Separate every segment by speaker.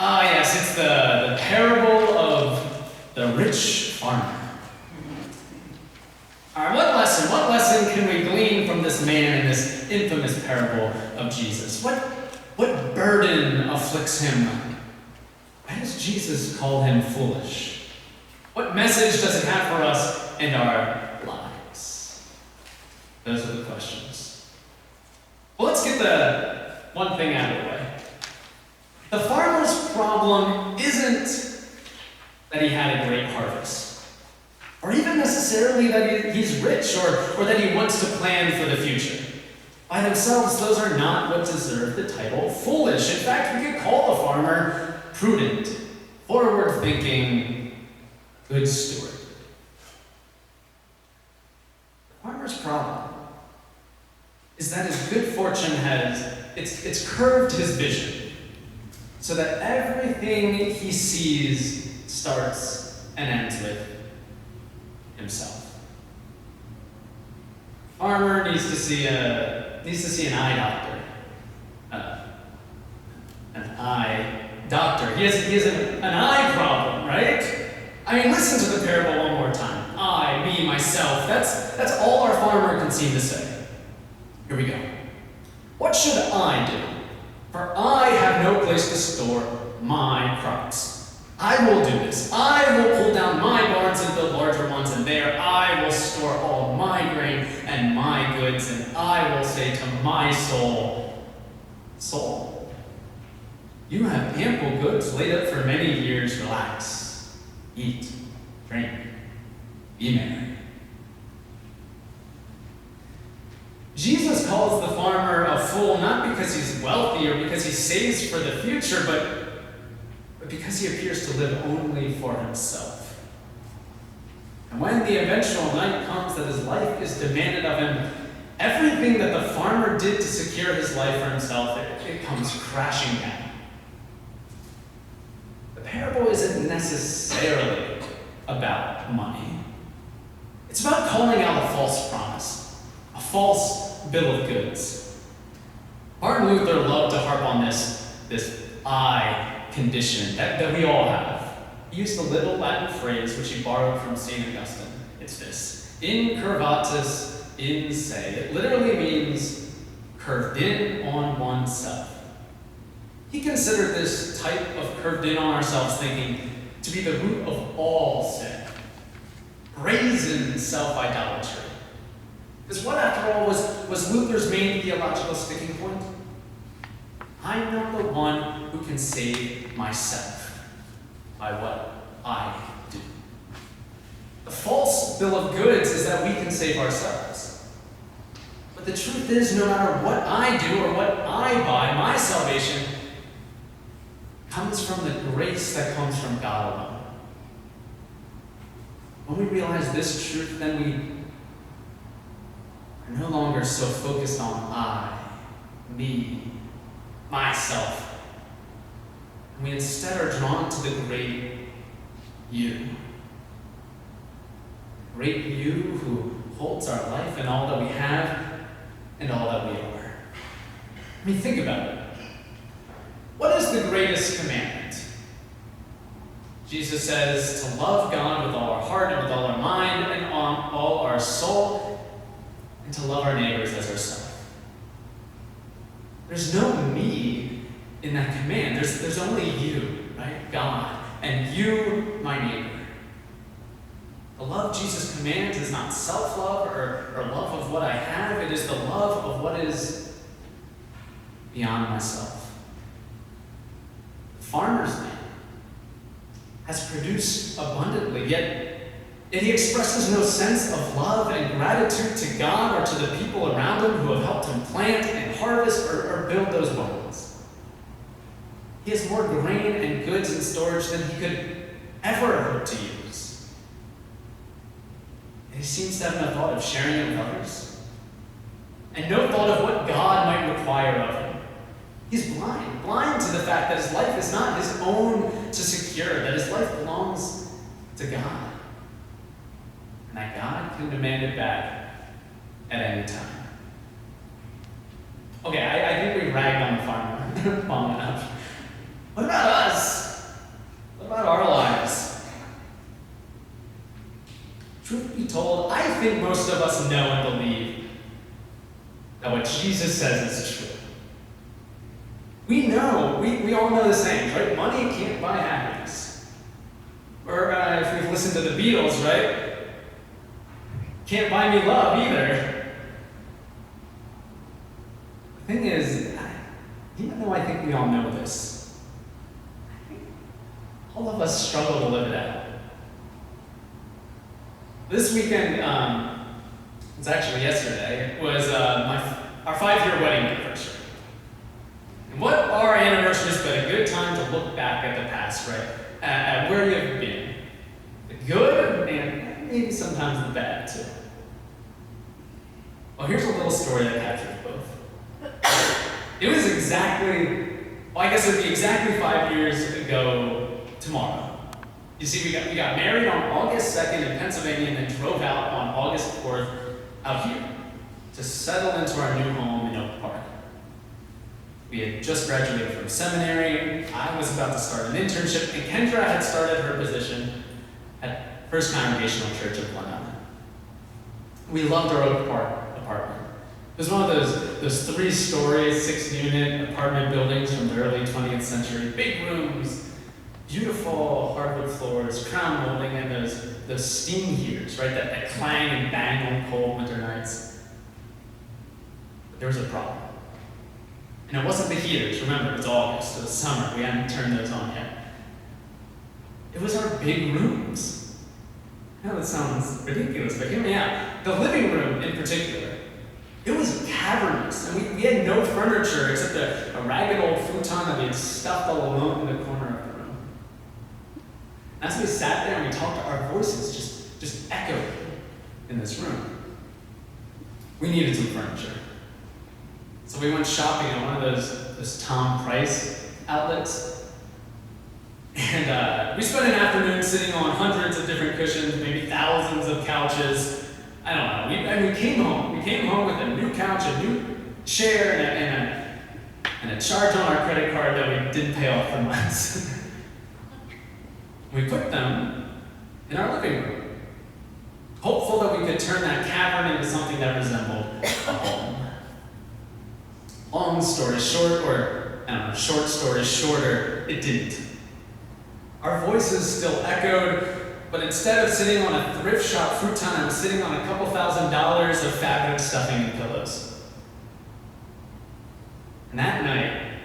Speaker 1: Ah, yes, it's the parable of the rich farmer. All right, what lesson can we glean from this man in this infamous parable of Jesus? What burden afflicts him? Why does Jesus call him foolish? What message does it have for us in our lives? Those are the questions. Well, let's get the one thing out of the way. The farmer's problem isn't that he had a great harvest, or even necessarily that he's rich, or that he wants to plan for the future. By themselves, those are not what deserve the title foolish. In fact, we could call the farmer prudent, forward-thinking, good steward. The farmer's problem is that his good fortune it's curved his vision, so that everything he sees starts and ends with himself. Farmer needs to see an eye doctor. An eye doctor. He has an eye problem, right? I mean, listen to the parable one more time. I, me, myself. That's all our farmer can seem to say. Here we go. What should I do? For I have no place to store my crops. I will do this. I will pull down my barns and build larger ones, and there I will store all my grain and my goods, and I will say to my soul, soul, you have ample goods laid up for many years. Relax, eat, drink, be merry. Jesus calls the farmer a fool not because he's wealthy or because he saves for the future, but because he appears to live only for himself. And when the eventual night comes that his life is demanded of him, everything that the farmer did to secure his life for himself, it comes crashing down. The parable isn't necessarily about money. It's about calling out a false promise, a false bill of goods. Martin Luther loved to harp on this I condition that we all have. He used a little Latin phrase which he borrowed from St. Augustine. It's this: incurvatus in se. It literally means curved in on oneself. He considered this type of curved in on ourselves thinking to be the root of all sin. Brazen self-idolatry. Because what, after all, was Luther's main theological sticking point? I'm not the one who can save myself by what I do. The false bill of goods is that we can save ourselves. But the truth is, no matter what I do or what I buy, my salvation comes from the grace that comes from God alone. When we realize this truth, then we are no longer so focused on I, me, myself. And we instead are drawn to the great you. Great you who holds our life and all that we have and all that we are. I mean, think about it. What is the greatest commandment? Jesus says to love God with all our heart and with all our mind and all our soul, and to love our neighbors as ourselves. There's no me in that command. There's only you, right? God. And you, my neighbor. The love Jesus commands is not self-love or love of what I have. It is the love of what is beyond myself. The farmer's man has produced abundantly, yet he expresses no sense of love and gratitude to God or to the people around him who have helped him plant and harvest or build those barns. He has more grain and goods in storage than he could ever hope to use. And he seems to have no thought of sharing it with others, and no thought of what God might require of him. He's blind to the fact that his life is not his own to secure, that his life belongs to God, and that God can demand it back at any time. Okay, I think we ragged on the farmer long enough. What about us? most of us know and believe that what Jesus says is true. We know, we all know the sayings, right? Money can't buy happiness. Or if we've listened to the Beatles, right? Can't buy me love either. The thing is, even though I think we all know this, all of us struggle to live it out. This weekend, it's actually yesterday, was our 5-year wedding anniversary. And what are anniversaries but a good time to look back at the past, right? At where you've been. The good and maybe sometimes the bad too. Well, here's a little story that captures both. It was I guess it would be exactly 5 years ago tomorrow. You see, we got married on August 2nd in Pennsylvania and then drove out on August 4th out here to settle into our new home in Oak Park. We had just graduated from seminary, I was about to start an internship, and Kendra had started her position at First Congregational Church of Glen Ellen. We loved our Oak Park apartment. It was one of those 3-story, 6-unit apartment buildings from the early 20th century. Big rooms, beautiful hardwood floors, crown molding, and those steam heaters, right? That clang and bang on cold winter nights. But there was a problem. And it wasn't the heaters. Remember, it was August, it was summer. We hadn't turned those on yet. It was our big rooms. I know that sounds ridiculous, but hear me out. The living room in particular, it was cavernous, and we had no furniture except a ragged old futon that we had stuffed all alone in the corner of the room. As we sat there and we talked, our voices just echoed in this room. We needed some furniture. So we went shopping at one of those Tom Price outlets. And we spent an afternoon sitting on hundreds of different cushions, maybe thousands of couches. I don't know. We came home. We came home with a new couch, a new chair, and a charge on our credit card that we didn't pay off for months. We put them in our living room, hopeful that we could turn that cavern into something that resembled a home. Long story short, or I don't know, short story shorter, it didn't. Our voices still echoed, but instead of sitting on a thrift shop futon, I was sitting on a couple $1,000s of fabric stuffing and pillows. And that night,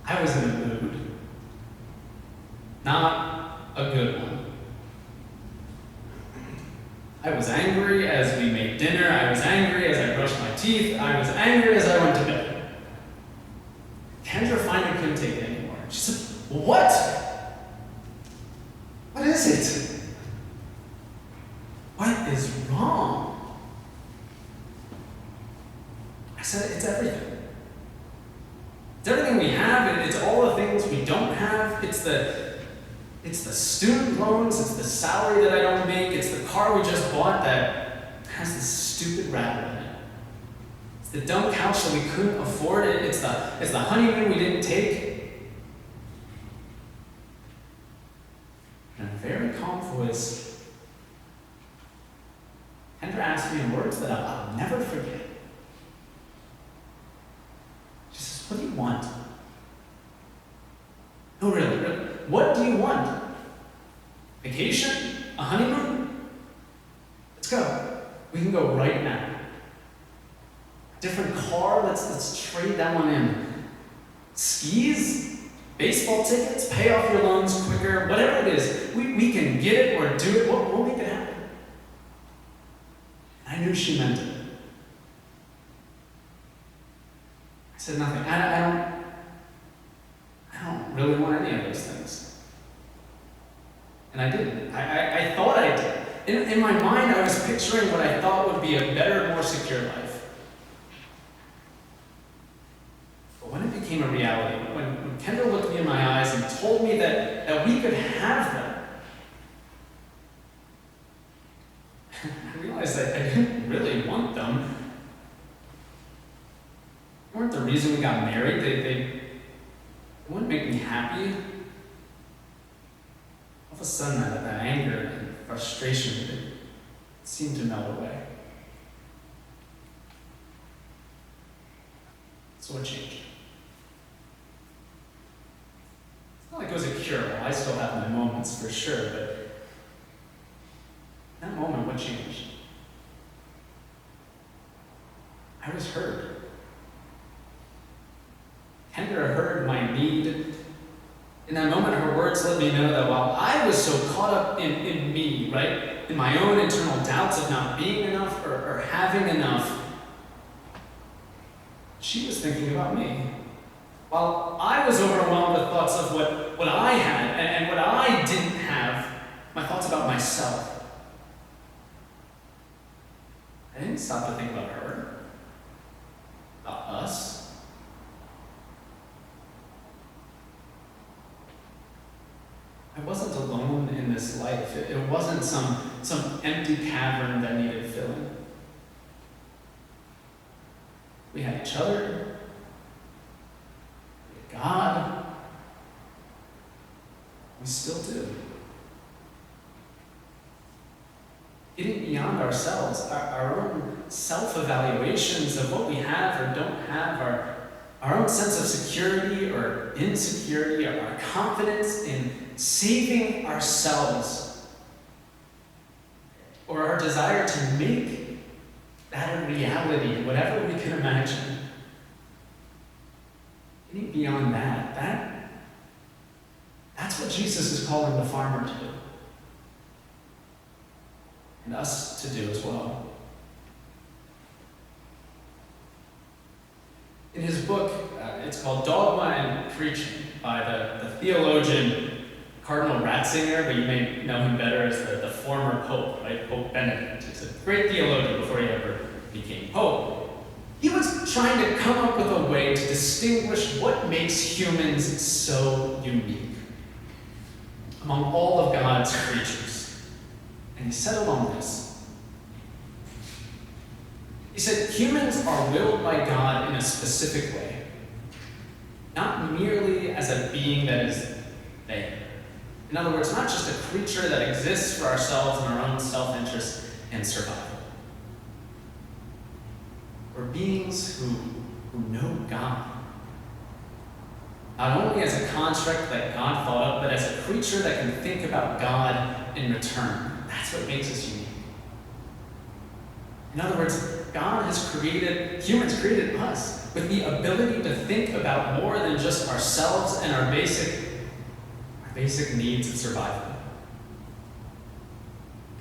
Speaker 1: I was in a mood. Not a good one. I was angry as we made dinner. I was angry as I brushed my teeth. I was angry as I went to bed. Kendra finally couldn't take it anymore. She said, "What? What is it? What is wrong?" I said, "It's everything. It's everything we have, and it's all the things we don't have. It's the student loans, it's the salary that I don't make, it's the car we just bought that has this stupid rattle in it. It's the dumb couch that we couldn't afford it, it's the honeymoon we didn't take." In a very calm voice, Kendra asked me in words that I'll never forget. She says, "What do you want?" "No, really, what do you want? Vacation? A honeymoon? Let's go. We can go right now. Different car? Let's trade that one in. Skis? Baseball tickets? Pay off your loans quicker? Whatever it is, we can get it or do it. We'll make it happen." I knew she meant it. I said nothing. I don't really want any of those things. And I didn't. I thought I did. In my mind, I was picturing what I thought would be a better, more secure life. But when it became a reality, when Kendra looked me in my eyes and told me that we could have them, I realized that I didn't really want them. They weren't the reason we got married. They wouldn't make me happy. All of a sudden, that anger and frustration seemed to melt away. So what changed? It's not like it was a cure. Well, I still have my moments for sure, but in that moment, what changed? I was heard. Kendra heard my need. In that moment, her words let me know that while I was so caught up in me, right, in my own internal doubts of not being enough or having enough, she was thinking about me. While I was overwhelmed with thoughts of what I had and what I didn't have, my thoughts about myself, I didn't stop to think about her, about us. I wasn't alone in this life. It wasn't some empty cavern that needed filling. We had each other. We had God. We still do. Getting beyond ourselves, our own self-evaluations of what we have or don't have, our own sense of security or insecurity, our confidence in saving ourselves, or our desire to make that a reality, whatever we can imagine. Getting beyond that's what Jesus is calling the farmer to do, and us to do as well. In his book, it's called Dogma and Preaching, by the theologian Cardinal Ratzinger, but you may know him better as the former Pope, right? Pope Benedict. He's a great theologian before he ever became Pope. He was trying to come up with a way to distinguish what makes humans so unique among all of God's creatures. And he settled on this. He said, humans are willed by God in a specific way, not merely as a being that is there. In other words, not just a creature that exists for ourselves and our own self-interest and survival. We're beings who know God. Not only as a construct that God thought of, but as a creature that can think about God in return. That's what makes us unique. In other words, humans created us with the ability to think about more than just ourselves and our basic needs of survival.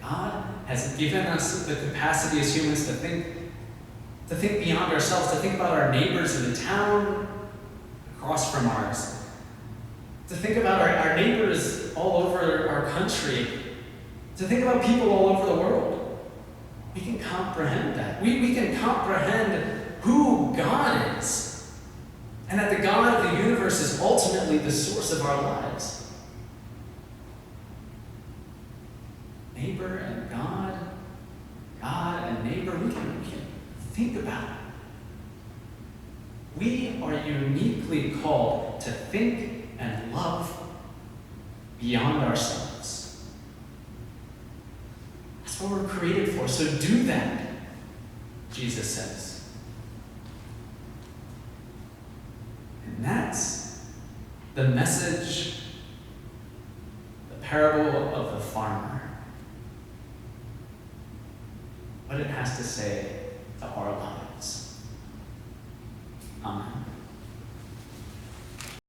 Speaker 1: God has given us the capacity as humans to think beyond ourselves, to think about our neighbors in the town across from ours, to think about our neighbors all over our country, to think about people all over the world. We can comprehend that. We can comprehend who God is, and that the God of the universe is ultimately the source of our lives. Neighbor and God, God and neighbor, we can think about it. We are uniquely called to think and love beyond ourselves. That's what we're created for, so do that, Jesus says. And that's the message, the parable of the farmer. What it has to say to our lives.